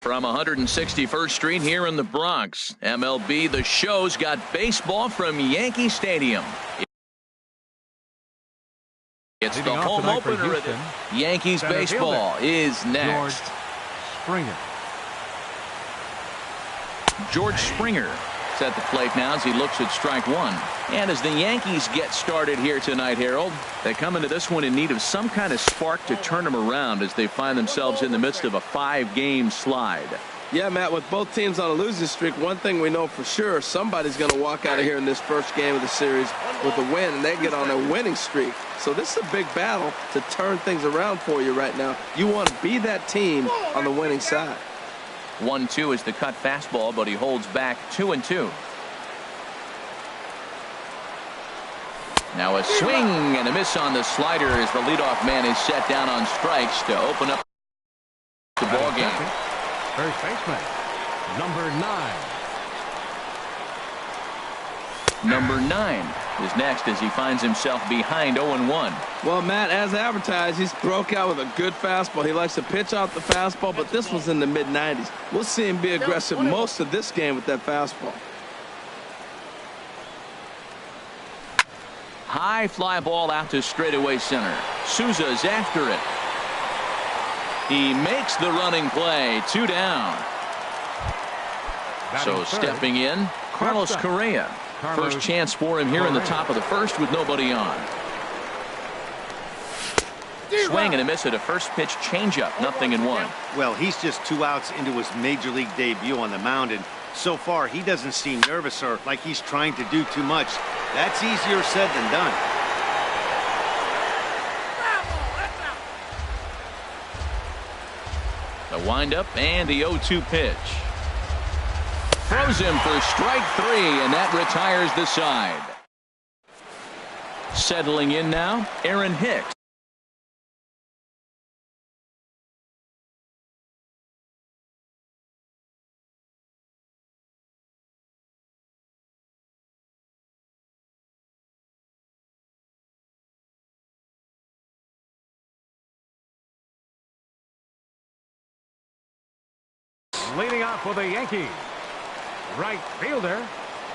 From 161st Street here in the Bronx, MLB The Show's got baseball from Yankee Stadium. It's the home opener of the Yankees baseball is next. George Springer is at the plate now as he looks at strike one. And as the Yankees get started here tonight, Harold, they come into this one in need of some kind of spark to turn them around as they find themselves in the midst of a 5-game slide. Yeah, Matt, with both teams on a losing streak, one thing we know for sure, somebody's going to walk out of here in this first game of the series with a win, and they get on a winning streak. So this is a big battle to turn things around for you right now. You want to be that team on the winning side. 1-2 is the cut fastball, but he holds back 2-2. Now a swing and a miss on the slider as the leadoff man is set down on strikes to open up the ball game. First baseman, number 9. Number 9 is next as he finds himself behind 0-1. Well, Matt, as advertised, he's broke out with a good fastball. He likes to pitch out the fastball, but this was in the mid-90s. We'll see him be aggressive most of this game with that fastball. High fly ball out to straightaway center. Souza's after it. He makes the running play. 2 down. So stepping in, Carlos Correa. First chance for him here in the top of the first with nobody on. Swing and a miss at a first pitch changeup. 0-1. Well, he's just 2 outs into his major league debut on the mound, and so far he doesn't seem nervous or like he's trying to do too much. That's easier said than done. The windup and the 0-2 pitch. Throws him for strike 3, and that retires the side. Settling in now, Aaron Hicks. Leading off for the Yankees, right fielder,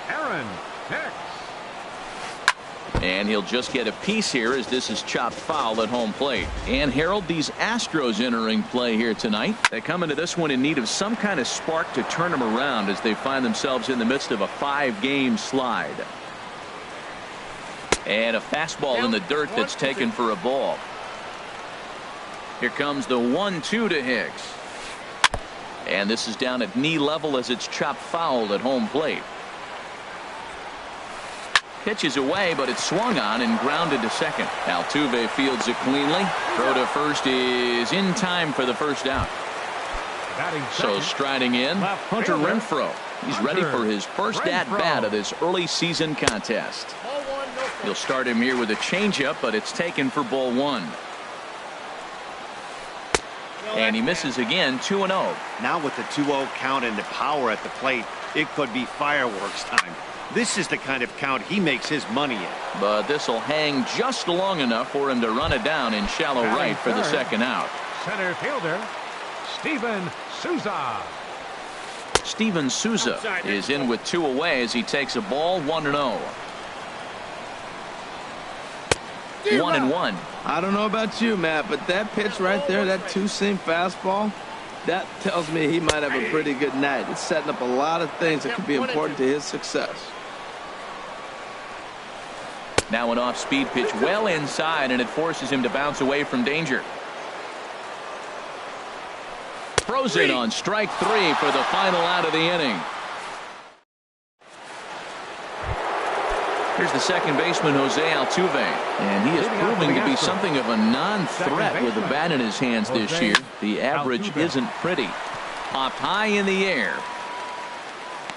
Aaron Hicks. And he'll just get a piece here as this is chopped foul at home plate. And Harold, these Astros entering play here tonight. They come into this one in need of some kind of spark to turn them around as they find themselves in the midst of a 5-game slide. And a fastball in the dirt that's taken for a ball. Here comes the 1-2 to Hicks. And this is down at knee level as it's chopped foul at home plate. Pitches away, but it's swung on and grounded to second. Altuve fields it cleanly. Throw to first is in time for the first out. So striding in, Hunter Renfroe. He's ready for his first at-bat of this early season contest. He'll start him here with a changeup, but it's taken for ball 1. And he misses again, 2-0. Now with the 2-0 count and the power at the plate, it could be fireworks time. This is the kind of count he makes his money in. But this will hang just long enough for him to run it down in shallow right for the second out. Center fielder, Steven Souza. Steven Souza is in with 2 away as he takes a ball, 1-0. 1-1. I don't know about you, Matt, but that pitch right there, that 2-seam fastball, that tells me he might have a pretty good night. It's setting up a lot of things that could be important to his success. Now an off-speed pitch well inside, and it forces him to bounce away from danger. Throws it on strike 3 for the final out of the inning. Here's the second baseman, Jose Altuve, and he is proving to be something of a non-threat with the bat in his hands this year. The average isn't pretty. Popped high in the air.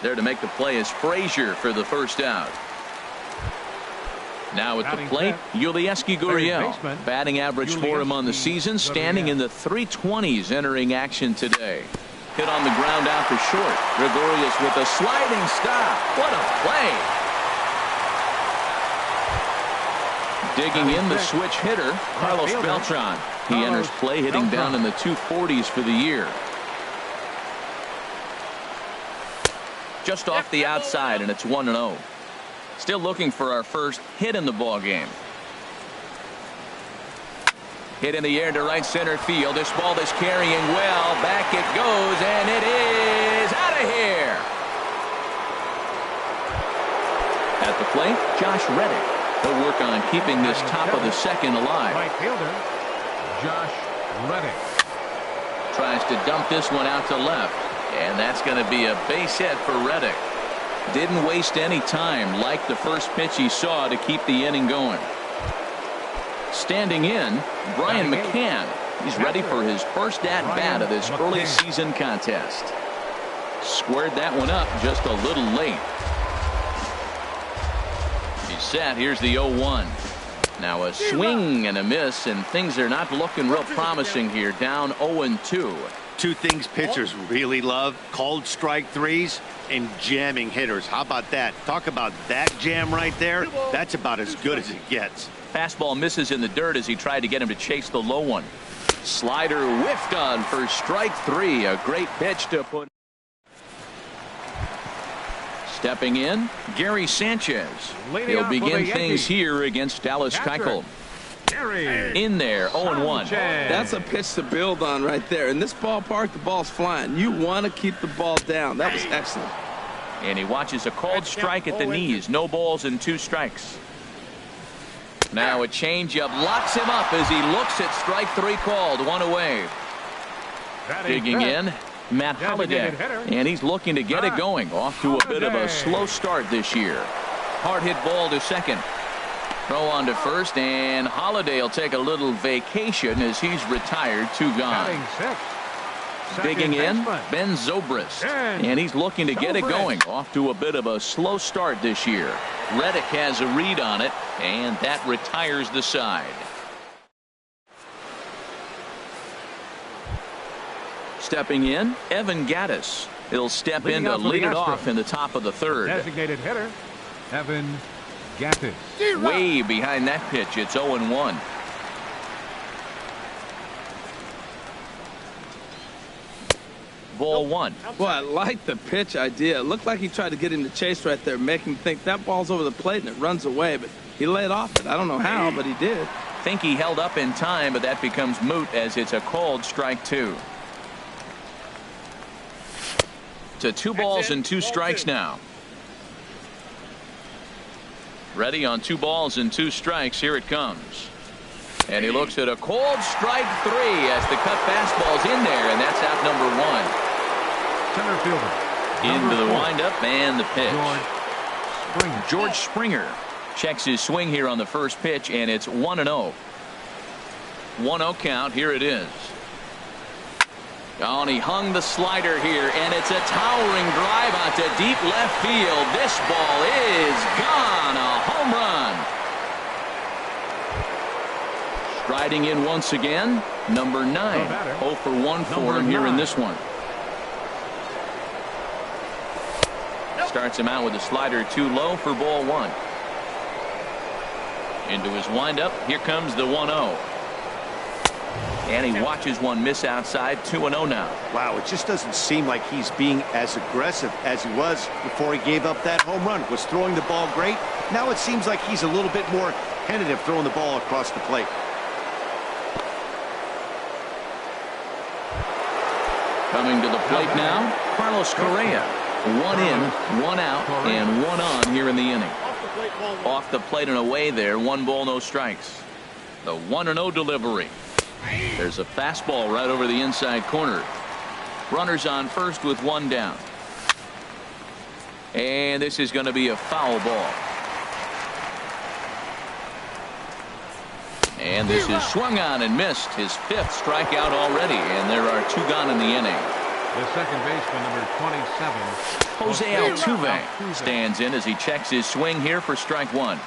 There to make the play is Frazier for the first out. Now at the plate, Yulieski Gurriel. Batting average for him on the season, standing in the 320s entering action today. Hit on the ground out to short. Gregorius with a sliding stop. What a play! Digging in the switch hitter, Carlos Beltran. He enters play hitting down in the 240s for the year. just off the outside, and it's 1-0. Still looking for our first hit in the ball game. Hit in the air to right center field. This ball is carrying well. Back it goes, and it is out of here. At the plate, Josh Reddick. He'll work on keeping this top of the second alive. Right fielder, Josh Reddick. Tries to dump this one out to left. And that's going to be a base hit for Reddick. Didn't waste any time, like the first pitch he saw, to keep the inning going. Standing in, Brian McCann. He's ready for his first at-bat of this early season contest. Squared that one up just a little late. He's set. Here's the 0-1. Now a swing and a miss, and things are not looking real promising here. Down 0-2. Two things pitchers really love: called strike threes and jamming hitters. How about that? Talk about that jam right there. That's about as good as it gets. Fastball misses in the dirt as he tried to get him to chase the low one. Slider whiffed on for strike three. A great pitch to put. Stepping in, Gary Sanchez. He'll begin things here against Dallas Keuchel. In there, 0-1. That's a pitch to build on right there. In this ballpark, the ball's flying. You want to keep the ball down. That was excellent. And he watches a called strike at the knees. No balls and 2 strikes. Now a changeup locks him up as he looks at strike 3 called. 1 away. Digging in, Matt Holliday. And he's looking to get it going. Off to a bit of a slow start this year. Hard hit ball to second. Throw on to first, and Holliday will take a little vacation as he's retired. 2 gone. Digging in, Ben Zobrist. And he's looking to get it going. Off to a bit of a slow start this year. Reddick has a read on it, and that retires the side. Stepping in, Evan Gattis. He'll step in to lead it off in the top of the 3rd. Designated hitter, Evan Gattis. Way behind that pitch. It's 0-1. Ball 1. Well, I like the pitch idea. It looked like he tried to get him to chase right there, make him think that ball's over the plate and it runs away, but he laid off it. I don't know how, but he did. Think he held up in time, but that becomes moot as it's a called strike 2. To 2 balls and 2 strikes now. Ready on 2 balls and 2 strikes. Here it comes. And he looks at a called strike 3 as the cut fastball's in there, and that's out number 1. Center fielder. Into the windup and the pitch. George Springer checks his swing here on the first pitch, and it's 1-0. 1-0 count. Here it is. Oh, and he hung the slider here, and it's a towering drive out to deep left field. This ball is gone. A home run. Striding in once again, number 9. 0 for 1 for him here in this one. Starts him out with a slider too low for ball 1. Into his windup. Here comes the 1-0. And he watches one miss outside. 2-0 now. Wow, it just doesn't seem like he's being as aggressive as he was before he gave up that home run. Was throwing the ball great. Now it seems like he's a little bit more tentative throwing the ball across the plate. Coming to the plate now, Carlos Correa. 1 in, 1 out, and 1 on here in the inning. Off the plate and away there. 1 ball, no strikes. The 1-0 delivery. There's a fastball right over the inside corner. Runners on first with 1 down. And this is going to be a foul ball. And this is swung on and missed. His 5th strikeout already, and there are 2 gone in the inning. The second baseman, number 27. Jose Altuve stands in as he checks his swing here for strike 1.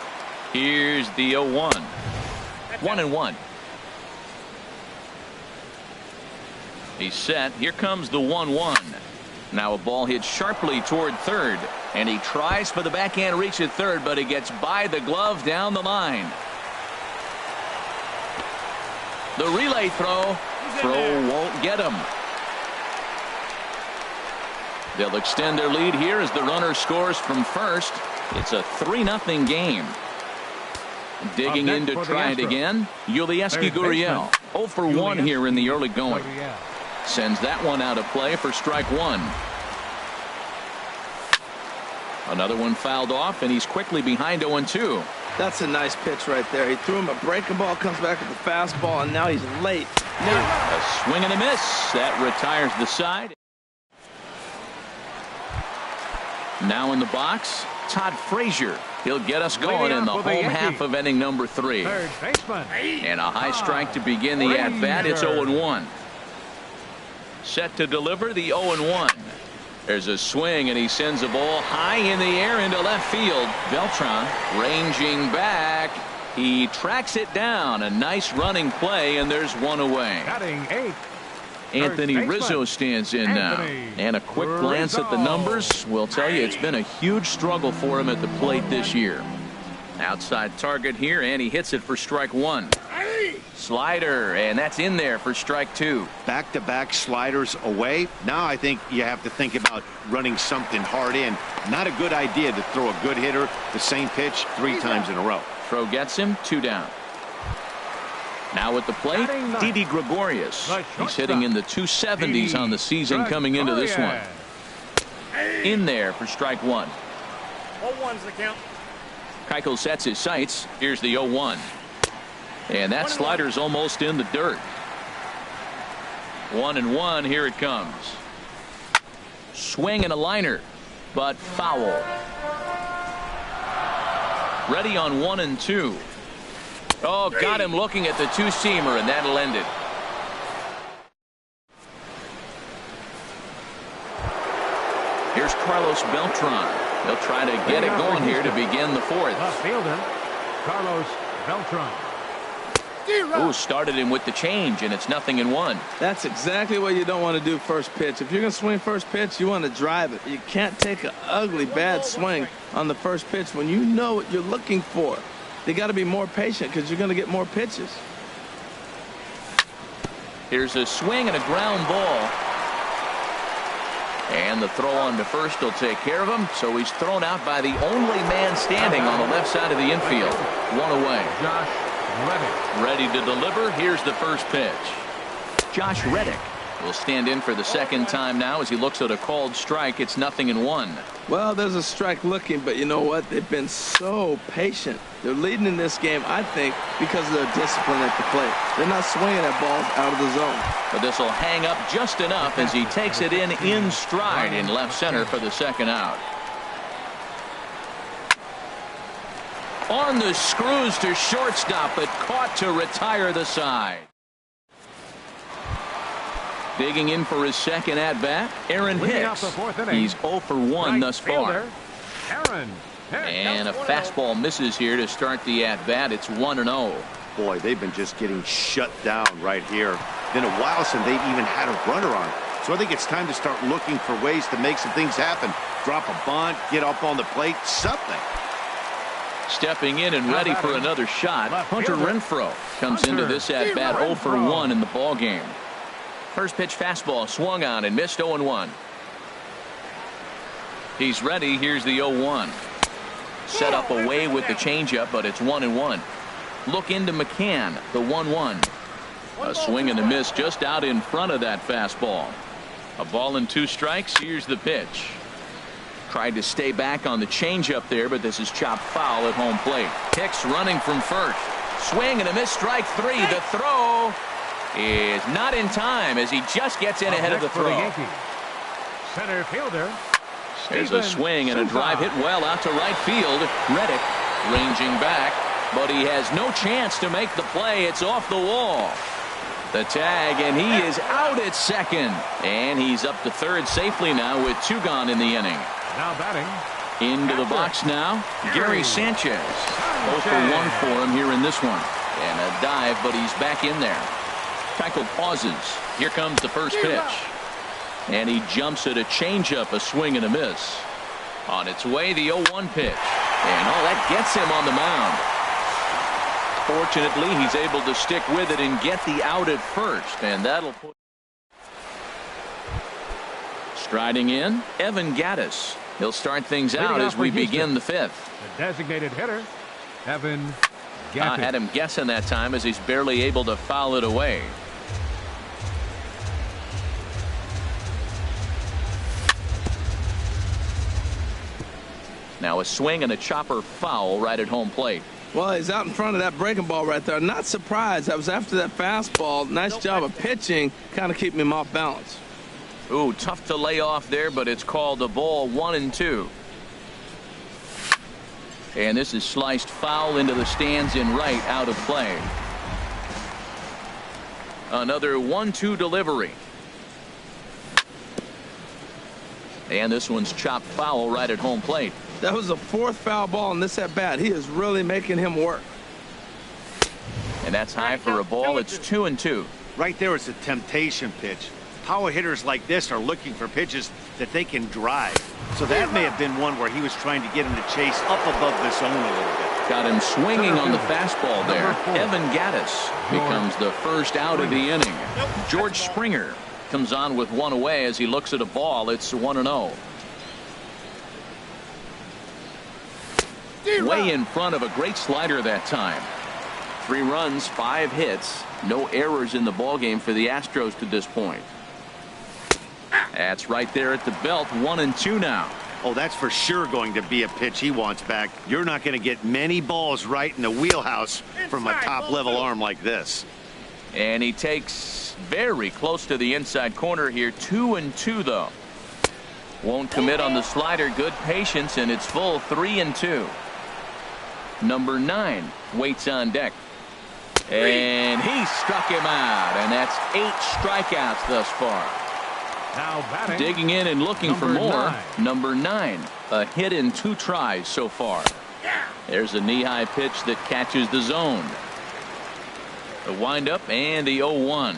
Here's the 0-1. 1-1. He's set. Here comes the 1-1. Now a ball hit sharply toward third, and he tries for the backhand reach at third, but he gets by the glove down the line. The relay throw won't get him. They'll extend their lead here as the runner scores from first. It's a 3-0 game. Digging in to try it again, Yulieski Gurriel. 0 for 1 here in the early going. Sends that one out of play for strike one. Another one fouled off, and he's quickly behind 0-2. That's a nice pitch right there. He threw him a breaking ball, comes back with the fastball, and now he's late. A swing and a miss. That retires the side. Now in the box, Todd Frazier. He'll get us going in the home half of inning number 3. And a high strike to begin the at-bat. It's 0-1. Set to deliver the 0-1. There's a swing, and he sends a ball high in the air into left field. Beltran ranging back. He tracks it down. A nice running play, and there's one away. Anthony Rizzo stands in now. And a quick glance at the numbers will tell you it's been a huge struggle for him at the plate this year. Outside target here, and he hits it for strike one. Slider, and that's in there for strike two. Back-to-back sliders away. Now I think you have to think about running something hard in. Not a good idea to throw a good hitter the same pitch 3 times in a row. Throw gets him, 2 down. Now at the plate, Didi Gregorius. He's hitting in the 270s on the season coming into this one. In there for strike one. 0-1's the count. Keuchel sets his sights. Here's the 0-1. And that slider's almost in the dirt. 1-1. Here it comes. Swing and a liner, but foul. Ready on 1-2. Oh, got him looking at the two-seamer, and that'll end it. Here's Carlos Beltran. They'll try to get it going here to begin the 4th. The fielder, Carlos Beltran. Ooh, started him with the change, and it's 0-1. That's exactly what you don't want to do first pitch. If you're going to swing first pitch, you want to drive it. You can't take an ugly, bad swing on the first pitch when you know what you're looking for. They got to be more patient because you're going to get more pitches. Here's a swing and a ground ball. And the throw on to first will take care of him. So he's thrown out by the only man standing on the left side of the infield. 1 away. Josh Reddick. Ready to deliver. Here's the first pitch. Josh Reddick will stand in for the second time now as he looks at a called strike. It's 0-1. Well, there's a strike looking, but you know what? They've been so patient. They're leading in this game, I think, because of their discipline at the plate. They're not swinging at balls out of the zone. But this will hang up just enough as he takes it in stride in left center for the second out. On the screws to shortstop, but caught to retire the side. Digging in for his second at-bat, Aaron Hicks. He's 0 for 1 thus far. And a fastball misses here to start the at-bat. It's 1-0. Boy, they've been just getting shut down right here. Been a while since they've even had a runner on. So I think it's time to start looking for ways to make some things happen. Drop a bunt, get up on the plate, something. Stepping in and ready for another shot, Hunter Renfroe comes into this at-bat 0 for 1 in the ball game. First pitch fastball swung on and missed 0-1. He's ready. Here's the 0-1. Set up away with the changeup, but it's 1-1. Look into McCann, the 1-1. A swing and a miss just out in front of that fastball. A ball and 2 strikes. Here's the pitch. Tried to stay back on the changeup there, but this is chopped foul at home plate. Hicks running from first. Swing and a miss, strike 3. The throw is not in time as he just gets in ahead of the throw. Center fielder. There's a swing and a drive hit well out to right field. Reddick ranging back, but he has no chance to make the play. It's off the wall. The tag, and he is out at second. And he's up to third safely now with 2 gone in the inning. Now batting. Into the box now, Gary Sanchez. 0 for 1 for him here in this one. And a dive, but he's back in there. Keuchel pauses. Here comes the first pitch. And he jumps at a changeup, a swing and a miss. On its way, the 0-1 pitch. And that gets him on the mound. Fortunately, he's able to stick with it and get the out at first. And that'll put. Striding in, Evan Gattis. He'll start things out as we begin the fifth. The designated hitter, Evan Gattis. I had him guessing that time as he's barely able to foul it away. Now a swing and a chopper foul right at home plate. Well, he's out in front of that breaking ball right there. Not surprised. That was after that fastball. Nice job of pitching, kind of keeping him off balance. Ooh, tough to lay off there, but it's called a ball 1-2. And this is sliced foul into the stands in right, out of play. Another 1-2 delivery. And this one's chopped foul right at home plate. That was the fourth foul ball in this at bat. He is really making him work. And that's high for a ball. It's 2-2. Right there is a temptation pitch. Power hitters like this are looking for pitches that they can drive. So that may have been one where he was trying to get him to chase up above the zone a little bit. Got him swinging on the fastball there. Evan Gattis becomes the first out of the inning. George Springer comes on with one away as he looks at a ball. It's 1-0. Way in front of a great slider that time. 3 runs, 5 hits, no errors in the ballgame for the Astros to this point. That's right there at the belt. 1-2 now. Oh, that's for sure going to be a pitch he wants back. You're not going to get many balls right in the wheelhouse from a top-level arm like this. And he takes very close to the inside corner here. 2-2 though. Won't commit on the slider. Good patience, and it's full. 3-2. Number 9 waits on deck. And he struck him out, and that's 8 strikeouts thus far. Now batting, digging in and looking for more. 9. Number 9, a hit in 2 tries so far. There's a knee-high pitch that catches the zone. The windup and the 0-1.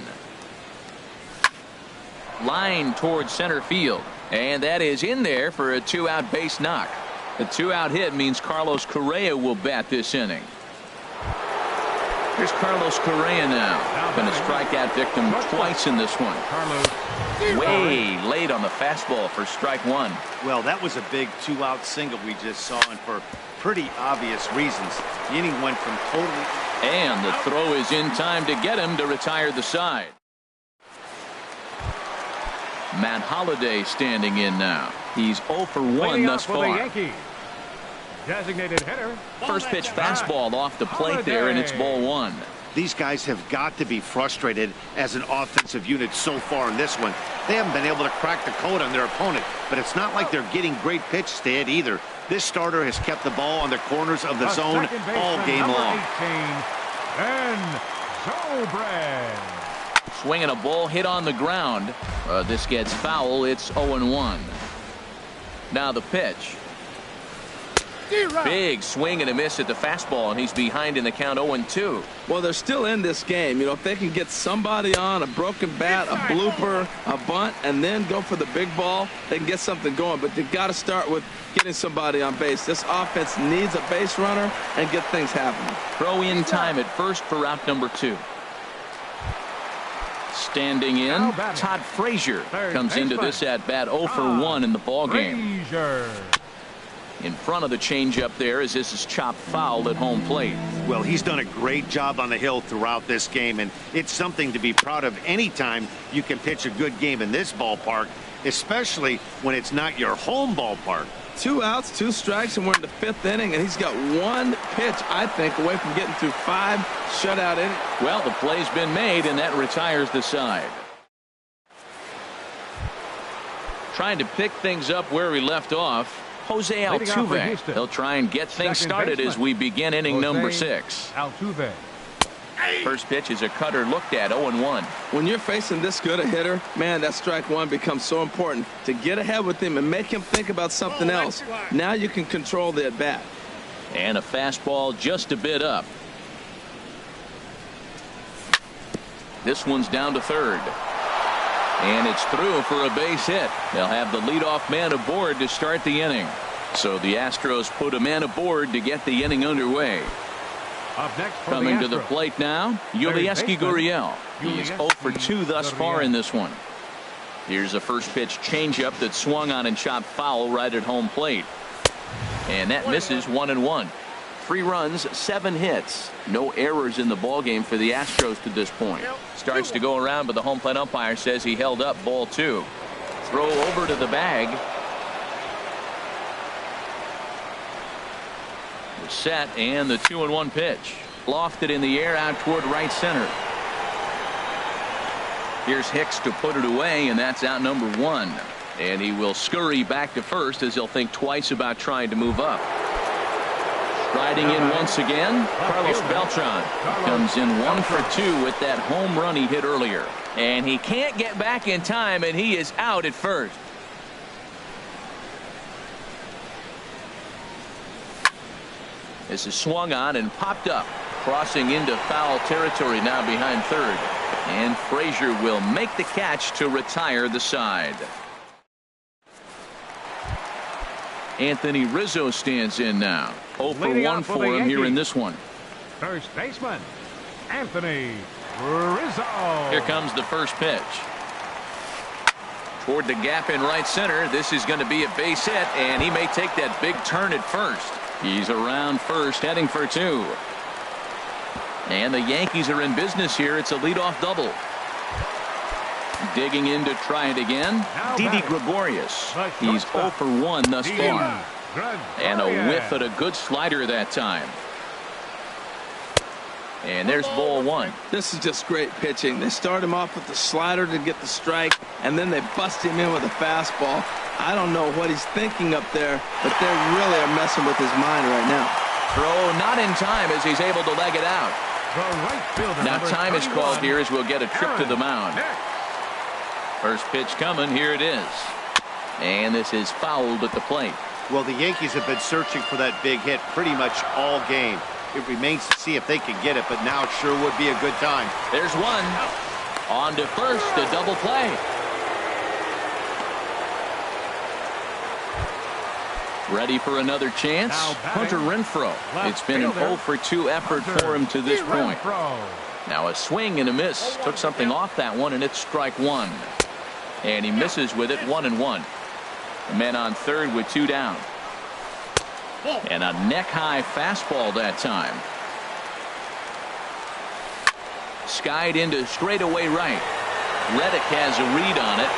Line towards center field, and that is in there for a 2-out base knock. The 2-out hit means Carlos Correa will bat this inning. Here's Carlos Correa now. Been a strikeout victim twice in this one. Way late on the fastball for strike 1. Well, that was a big 2-out single we just saw, and for pretty obvious reasons. The inning went from totally... And the throw is in time to get him to retire the side. Matt Holliday standing in now. He's 0 for 1 thus far. Designated hitter. First pitch fastball off the plate there, and it's ball 1. These guys have got to be frustrated as an offensive unit so far in this one. They haven't been able to crack the code on their opponent, but it's not like they're getting great pitches to hit either. This starter has kept the ball on the corners of the zone all game long. 18, Zobrist. Swinging a ball hit on the ground. This gets foul. It's 0-1. Now the pitch. Big swing and a miss at the fastball, and he's behind in the count. 0-2. Well, they're still in this game. You know, if they can get somebody on a broken bat, a blooper, a bunt, and then go for the big ball, they can get something going. But they've got to start with getting somebody on base. This offense needs a base runner and get things happening. Throw in time at first for out number 2. Standing in, Todd Frazier comes into this at bat 0 for 1 in the ball game. In front of the changeup there as this is chopped foul at home plate. Well, he's done a great job on the hill throughout this game, and it's something to be proud of anytime you can pitch a good game in this ballpark, especially when it's not your home ballpark. 2 outs, 2 strikes, and we're in the 5th inning, and he's got 1 pitch, I think, away from getting through 5 shutout innings. Well, the play's been made, and that retires the side. Trying to pick things up where we left off. Jose Altuve. He'll try and get things started as we begin inning number 6. Altuve. First pitch is a cutter looked at. 0-1. When you're facing this good a hitter, man, that strike 1 becomes so important to get ahead with him and make him think about something else. Now you can control the at bat. And a fastball just a bit up. This one's down to third. And it's through for a base hit. They'll have the leadoff man aboard to start the inning. So the Astros put a man aboard to get the inning underway. Up next coming to the plate now, Yulieski Gurriel. He's 0 for 2 thus far in this one. Here's a first pitch changeup that swung on and chopped foul right at home plate. And that misses 1-1. 3 runs, 7 hits. No errors in the ballgame for the Astros to this point. Starts to go around, but the home plate umpire says he held up ball 2. Throw over to the bag. The set and the 2-1 pitch. Lofted in the air out toward right center. Here's Hicks to put it away, and that's out number 1. And he will scurry back to first as he'll think twice about trying to move up. Striding in once again, Carlos Beltran comes in 1 for 2 with that home run he hit earlier. And he can't get back in time, and he is out at first. This is swung on and popped up. Crossing into foul territory now behind third. And Frazier will make the catch to retire the side. Anthony Rizzo stands in now. 0 for 1 for him here in this one. First baseman, Anthony Rizzo. Here comes the first pitch. Toward the gap in right center. This is going to be a base hit, and he may take that big turn at first. He's around first, heading for 2. And the Yankees are in business here. It's a leadoff double. Digging in to try it again. Didi Gregorius. He's 0 for 1 thus far. And a whiff at a good slider that time. And there's ball 1. This is just great pitching. They start him off with the slider to get the strike, and then they bust him in with a fastball. I don't know what he's thinking up there, but they really are messing with his mind right now. Throw not in time as he's able to leg it out. Now time is called here as we'll get a trip to the mound. First pitch coming. Here it is. And this is fouled at the plate. Well, the Yankees have been searching for that big hit pretty much all game. It remains to see if they can get it, but now it sure would be a good time. There's one. On to first, a double play. Ready for another chance? Hunter Renfroe. It's been an 0 for 2 effort for him to this point. Now a swing and a miss. Took something off that one, and it's strike 1. And he misses with it. 1-1. The man on third with 2 down. And a neck-high fastball that time. Skied into straightaway right. Reddick has a read on it.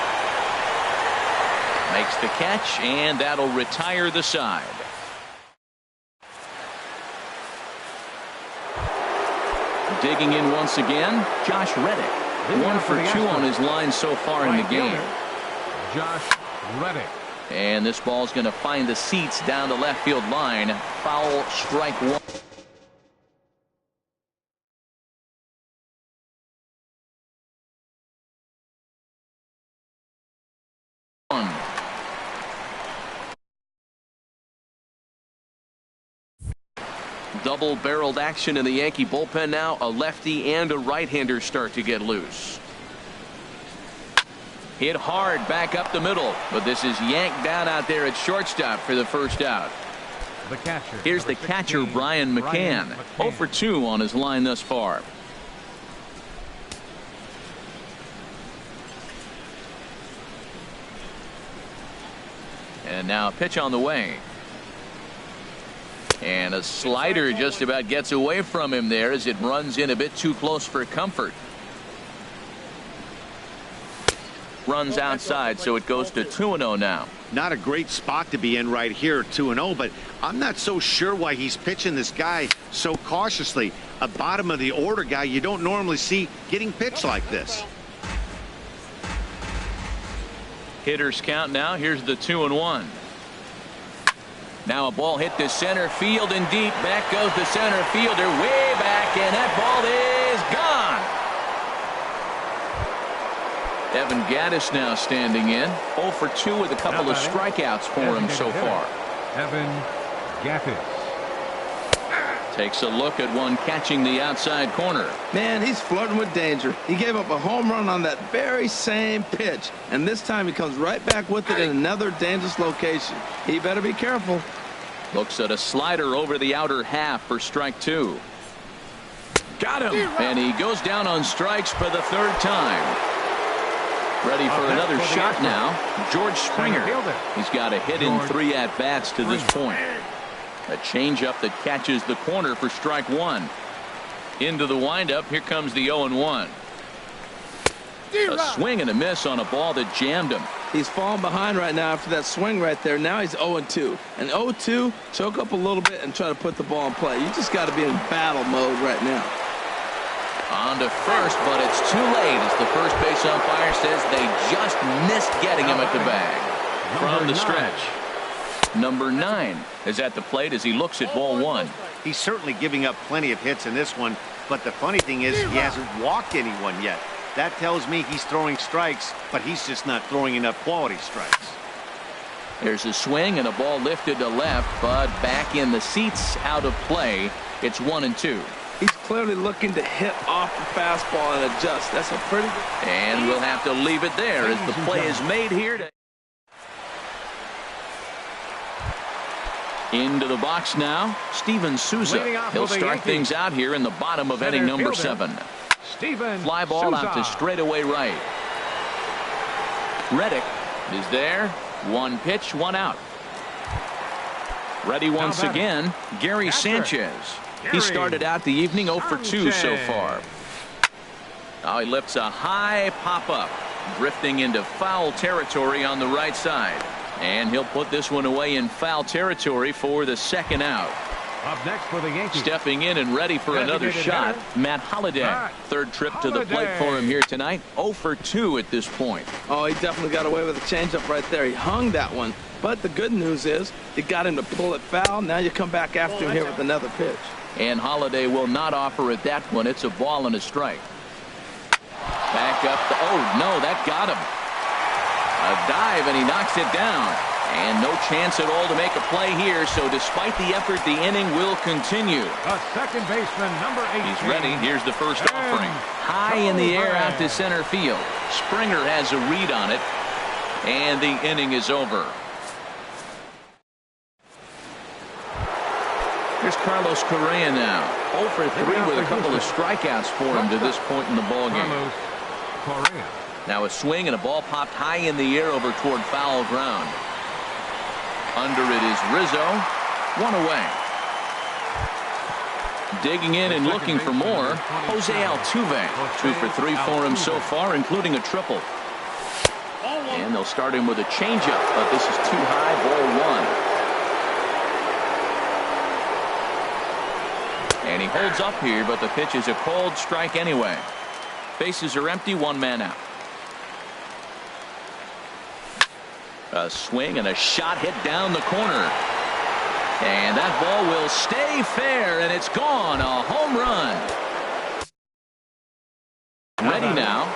Makes the catch, and that'll retire the side. Digging in once again, Josh Reddick. 1 for 2 on his line so far in the game. Josh Reddick. And this ball's going to find the seats down the left field line. Foul, strike 1. Double-barreled action in the Yankee bullpen now. A lefty and a right-hander start to get loose. Hit hard back up the middle, but this is yanked down out there at shortstop for the first out. The catcher. Here's the catcher, Brian McCann. 0 for 2 on his line thus far. And now a pitch on the way. And a slider just about gets away from him there as it runs in a bit too close for comfort. Runs outside, so it goes to 2-0 now. Not a great spot to be in right here, 2-0, but I'm not so sure why he's pitching this guy so cautiously. A bottom of the order guy you don't normally see getting pitched like this. Hitters count now. Here's the 2-1. Now a ball hit to center field and deep. Back goes the center fielder way back, and that ball is gone. Evan Gattis now standing in. 0 for 2 with a couple of strikeouts for him so far. Evan Gattis takes a look at one catching the outside corner. Man, he's flirting with danger. He gave up a home run on that very same pitch, and this time he comes right back with it in another dangerous location. He better be careful. Looks at a slider over the outer half for strike 2. Got him. And he goes down on strikes for the 3rd time. Ready for another shot now. George Springer. He's got a hit in 3 at-bats to this point. A changeup that catches the corner for strike 1. Into the windup. Here comes the 0-1. A swing and a miss on a ball that jammed him. He's falling behind right now after that swing right there. Now he's 0-2. And 0-2, choke up a little bit and try to put the ball in play. You just got to be in battle mode right now. On to first, but it's too late as the first base umpire says they just missed getting him at the bag. From the stretch, number 9 is at the plate as he looks at ball 1. He's certainly giving up plenty of hits in this one, but the funny thing is he hasn't walked anyone yet. That tells me he's throwing strikes, but he's just not throwing enough quality strikes. There's a swing and a ball lifted to left, but back in the seats, out of play. It's 1-2. He's clearly looking to hit off the fastball and adjust. That's a pretty good. And we'll have to leave it there as the play is made here. Into the box now, Steven Souza. He'll start things out here in the bottom of inning number 7. Fly ball out to straightaway right. Reddick is there. 1 pitch, 1 out. Ready once again, Gary Sanchez. He started out the evening 0 for 2 so far. Now he lifts a high pop-up, drifting into foul territory on the right side. And he'll put this one away in foul territory for the 2nd out. Up next for the Yankees. Stepping in and ready for another shot, Matt Holliday. 3rd trip to the plate for him here tonight. 0 for 2 at this point. Oh, he definitely got away with a changeup right there. He hung that one. But the good news is they got him to pull it foul. Now you come back after him here with another pitch. And Holliday will not offer at that one. It's a ball and a strike. Back up. Oh, no, that got him. A dive, and he knocks it down. And no chance at all to make a play here. So despite the effort, the inning will continue. A second baseman, number 8. He's ready. Here's the first offering. High in the air out to center field. Springer has a read on it. And the inning is over. Here's Carlos Correa now. 0 for 3 with a couple of strikeouts for him to this point in the ballgame. Now a swing and a ball popped high in the air over toward foul ground. Under it is Rizzo. 1 away. Digging in and looking for more, Jose Altuve. 2 for 3 for him so far, including a triple. And they'll start him with a changeup, but this is too high. Ball 1. And he holds up here, but the pitch is a cold strike anyway. Bases are empty, 1 man out. A swing and a shot hit down the corner. And that ball will stay fair, and it's gone. A home run. Ready now.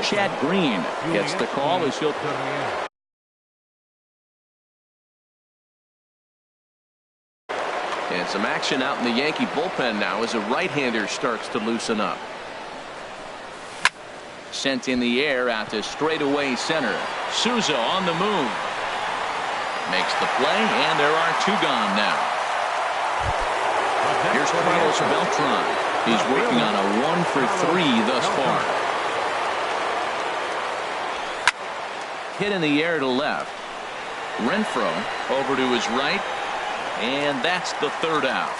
Chad Green gets the call as he'll. And some action out in the Yankee bullpen now as a right-hander starts to loosen up. Sent in the air out to straightaway center. Souza on the move. Makes the play, and there are 2 gone now. Here's Carlos Beltran. He's working on a 1 for 3 thus far. Hit in the air to left. Renfroe over to his right. And that's the 3rd out.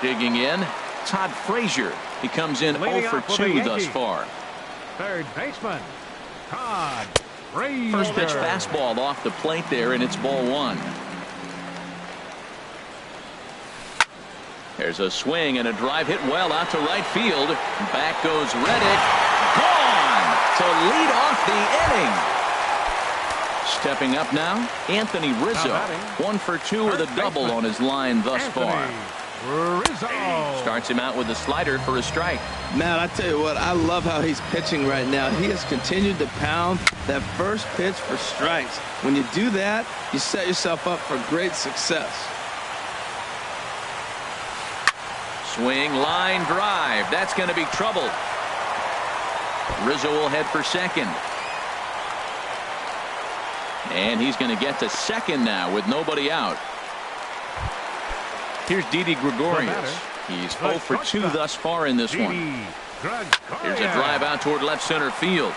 Digging in, Todd Frazier. He comes in 0 for 2 thus far. 3rd baseman, Todd Frazier. First pitch fastball off the plate there, and it's ball 1. There's a swing and a drive hit well out to right field. Back goes Reddick. Gone to lead off the inning. Stepping up now, Anthony Rizzo. 1 for 2 with a double on his line thus far. Rizzo starts him out with a slider for a strike. Man, I tell you what, I love how he's pitching right now. He has continued to pound that first pitch for strikes. When you do that, you set yourself up for great success. Swing, line drive. That's going to be trouble. Rizzo will head for second. And he's going to get to second now with nobody out. Here's Didi Gregorius. He's 0 for 2 thus far in this one. Here's a drive out toward left center field.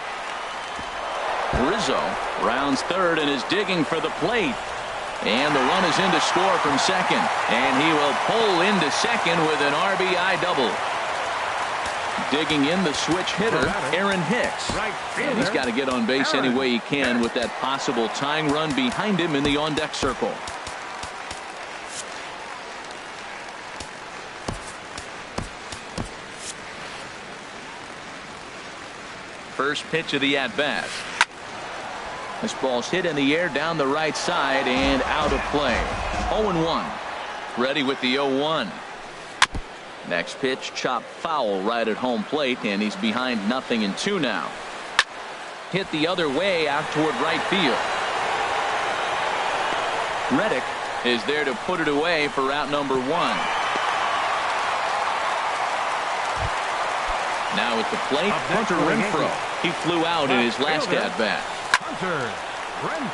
Rizzo rounds third and is digging for the plate. And the run is in to score from second. And he will pull into second with an RBI double. Digging in the switch hitter, Aaron Hicks. And he's got to get on base any way he can with that possible tying run behind him in the on-deck circle. First pitch of the at-bat. This ball's hit in the air down the right side and out of play. 0-1. Ready with the 0-1. Next pitch chopped foul right at home plate, and he's behind 0-2 now. Hit the other way out toward right field. Reddick is there to put it away for out number 1. Now at the plate, Hunter Renfroe. He flew out in his last at bat.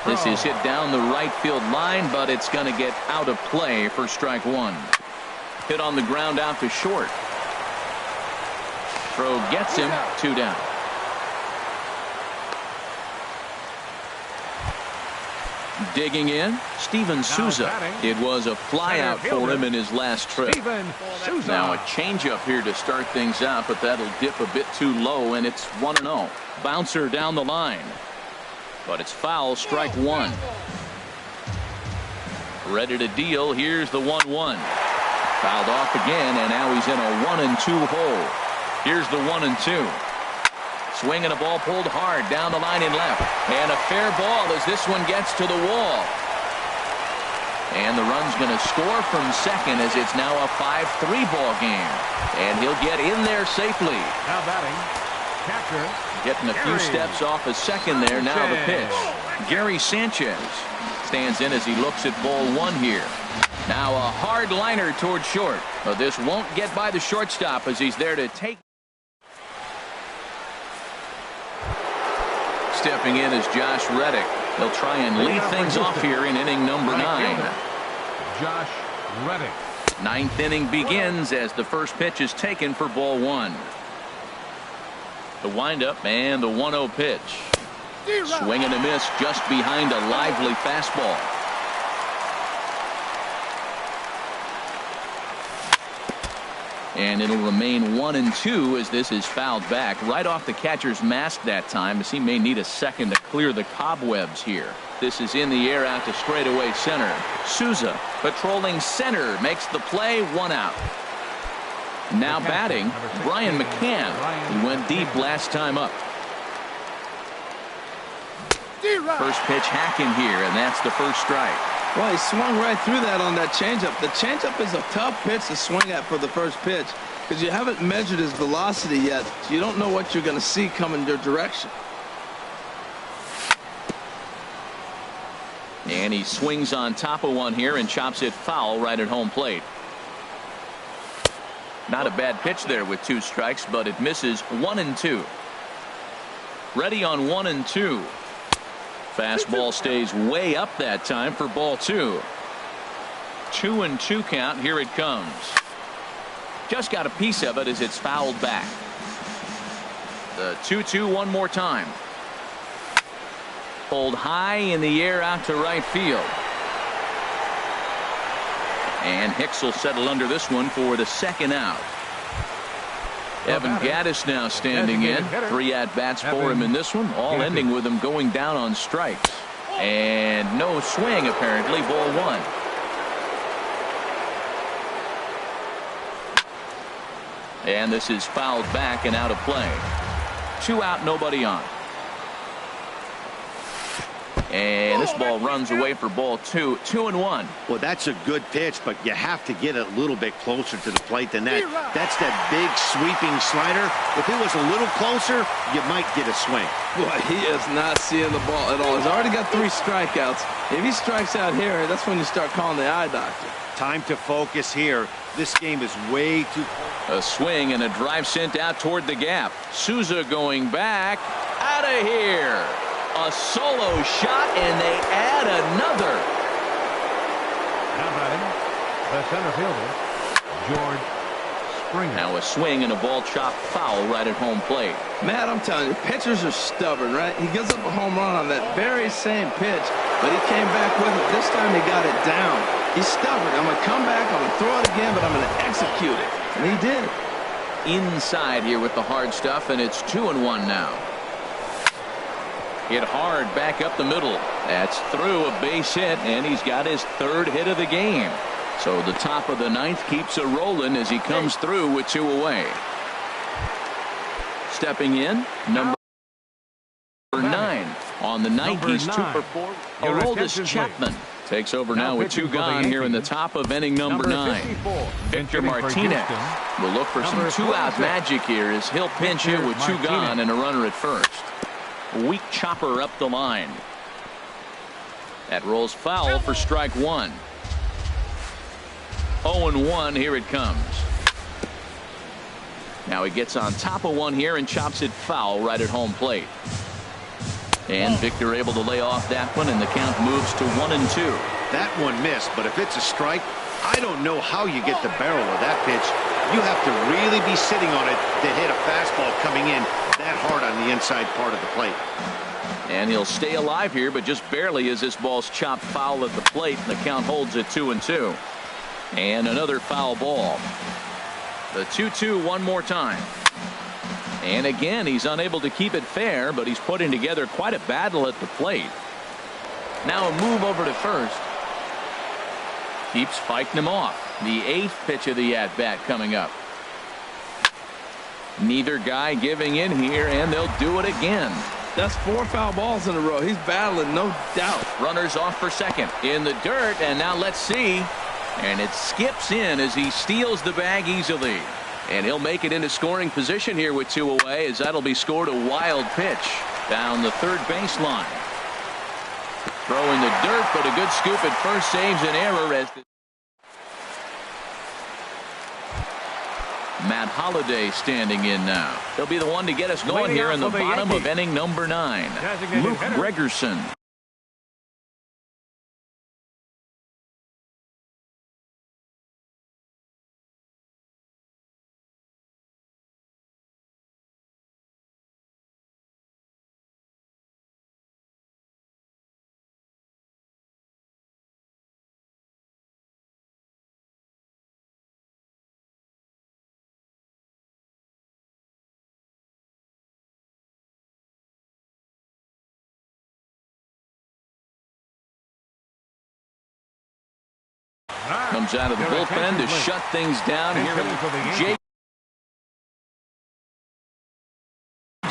This is hit down the right field line, but it's going to get out of play for strike 1. Hit on the ground out to short. Throw gets him, 2 down. Digging in, Steven Souza. It was a flyout for him in his last trip. Now a changeup here to start things out, but that'll dip a bit too low, and it's 1-0. Bouncer down the line. But it's foul, strike 1. Ready to deal. Here's the 1-1. Fouled off again, and now he's in a 1-2 hole. Here's the 1-2. Swinging a ball pulled hard down the line in left. And a fair ball as this one gets to the wall. And the run's going to score from second as it's now a 5-3 ball game. And he'll get in there safely. Now batting, catcher. Getting a few steps off a second there. Now the pitch. Gary Sanchez stands in as he looks at ball 1 here. Now a hard liner toward short. But this won't get by the shortstop as he's there to take. Stepping in is Josh Reddick. He'll try and lead things off here in inning number 9. Josh Reddick. 9th inning begins as the first pitch is taken for ball 1. The windup and the 1-0 pitch. Swing and a miss just behind a lively fastball. And it'll remain 1-2 as this is fouled back right off the catcher's mask that time, as he may need a second to clear the cobwebs here. This is in the air out to straightaway center. Souza patrolling center makes the play, 1 out. Now batting, Brian McCann. He went deep last time up. First pitch hacking here, and that's the first strike. Well, he swung right through that on that changeup. The changeup is a tough pitch to swing at for the first pitch because you haven't measured his velocity yet. So you don't know what you're going to see coming your direction. And he swings on top of one here and chops it foul right at home plate. Not a bad pitch there with 2 strikes, but it misses 1-2. Ready on 1-2. Fastball stays way up that time for ball 2. 2-2 count. Here it comes. Just got a piece of it as it's fouled back. The 2-2 one more time. Pulled high in the air out to right field. And Hicks will settle under this one for the second out. Evan Gattis now standing in. 3 at-bats for him in this one, all ending with him going down on strikes. And no swing, apparently, ball 1. And this is fouled back and out of play. 2 out, nobody on. And this ball runs away for ball 2. 2-1. Well, that's a good pitch, but you have to get it a little bit closer to the plate than that. That's that big sweeping slider. If it was a little closer, you might get a swing. Boy, he is not seeing the ball at all. He's already got 3 strikeouts. If he strikes out here, that's when you start calling the eye doctor. Time to focus here. This game is way too close. A swing and a drive sent out toward the gap. Souza going back. Out of here. A solo shot, and they add another. Now batting, the center fielder, George Springer. Now a swing and a ball chopped foul right at home plate. Matt, I'm telling you, pitchers are stubborn, right? He gives up a home run on that very same pitch, but he came back with it. This time he got it down. He's stubborn. I'm going to come back, I'm going to throw it again, but I'm going to execute it. And he did. Inside here with the hard stuff, and it's 2-1 now. Hit hard back up the middle. That's through a base hit, and he's got his third hit of the game. So the top of the ninth keeps a rolling as he comes through with 2 away. Stepping in, number 9. On the night, he's 2 for 4. Aroldis Chapman takes over now with 2 gone here in the top of inning number 9. Victor Martinez will look for some 2-out magic here as he'll pinch hit with 2 gone and a runner at first. Weak chopper up the line. That rolls foul for strike 1. 0-1, here it comes. Now he gets on top of one here and chops it foul right at home plate. And Victor able to lay off that one, and the count moves to 1-2. That one missed, but if it's a strike, I don't know how you get the barrel of that pitch. You have to really be sitting on it to hit a fastball coming in that hard on the inside part of the plate. And he'll stay alive here, but just barely as this ball's chopped foul at the plate, and the count holds at 2-2. And another foul ball. The 2-2 one more time. And again, he's unable to keep it fair, but he's putting together quite a battle at the plate. Now a move over to first. Keeps fighting him off. The 8th pitch of the at-bat coming up. Neither guy giving in here, and they'll do it again. That's 4 foul balls in a row. He's battling, no doubt. Runners off for second. In the dirt, and now let's see. And it skips in as he steals the bag easily. And he'll make it into scoring position here with 2 away, as that'll be scored a wild pitch down the third baseline. Throw in the dirt, but a good scoop at first saves an error as Matt Holliday standing in now. He'll be the one to get us going here in the bottom of inning number 9. Luke Gregerson. Comes out of the bullpen to shut things down here.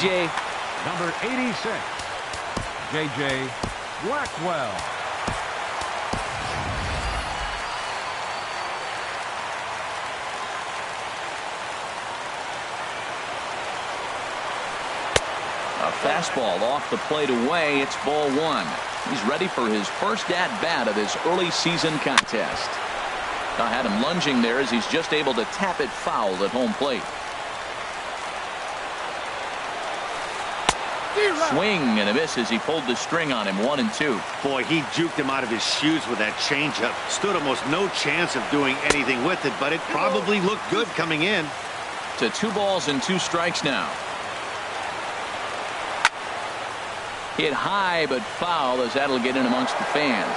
J. Number 86, J.J. Blackwell. A fastball off the plate away. It's ball 1. He's ready for his first at-bat of this early season contest. I had him lunging there as he's just able to tap it foul at home plate. Swing and a miss as he pulled the string on him. 1-2. Boy, he juked him out of his shoes with that changeup. Stood almost no chance of doing anything with it, but it probably looked good coming in. To 2 balls and 2 strikes now. Hit high but foul as that'll get in amongst the fans.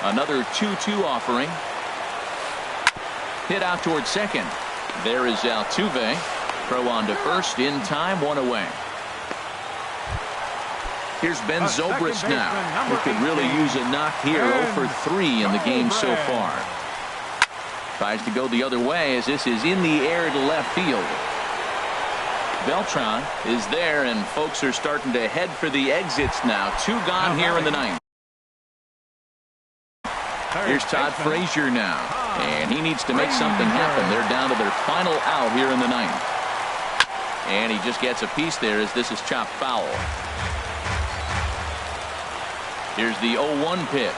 Another 2-2 offering. Hit out towards second. There is Altuve. Throw on to first in time, 1 away. Here's Ben Zobrist now, who could really use a knock here. 0 for 3 in the game so far. Tries to go the other way as this is in the air to left field. Beltran is there, and folks are starting to head for the exits now. 2 gone here in the 9th. Here's Todd Frazier now, and he needs to make something happen. They're down to their final out here in the 9th. And he just gets a piece there as this is chopped foul. Here's the 0-1 pitch.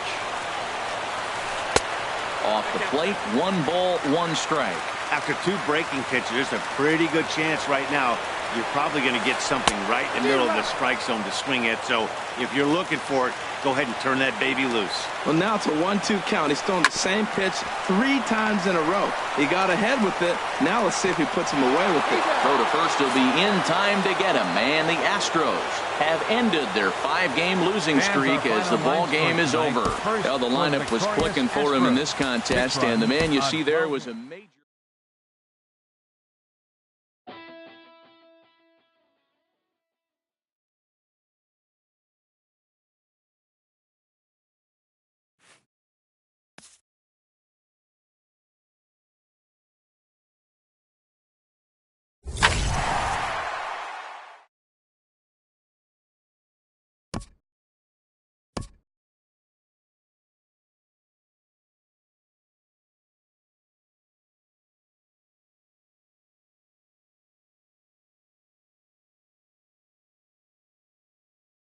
Off the plate, 1 ball, 1 strike. After 2 breaking pitches, there's a pretty good chance right now you're probably going to get something right in the middle of the strike zone to swing at. So if you're looking for it, Go ahead and turn that baby loose. Well, now it's a 1-2 count. He's thrown the same pitch 3 times in a row. He got ahead with it. Now let's see if he puts him away with it. Throw to first will be in time to get him. And the Astros have ended their 5-game losing streak as the ball game is over. Well, the lineup was clicking for him in this contest, and the man you see there was a major...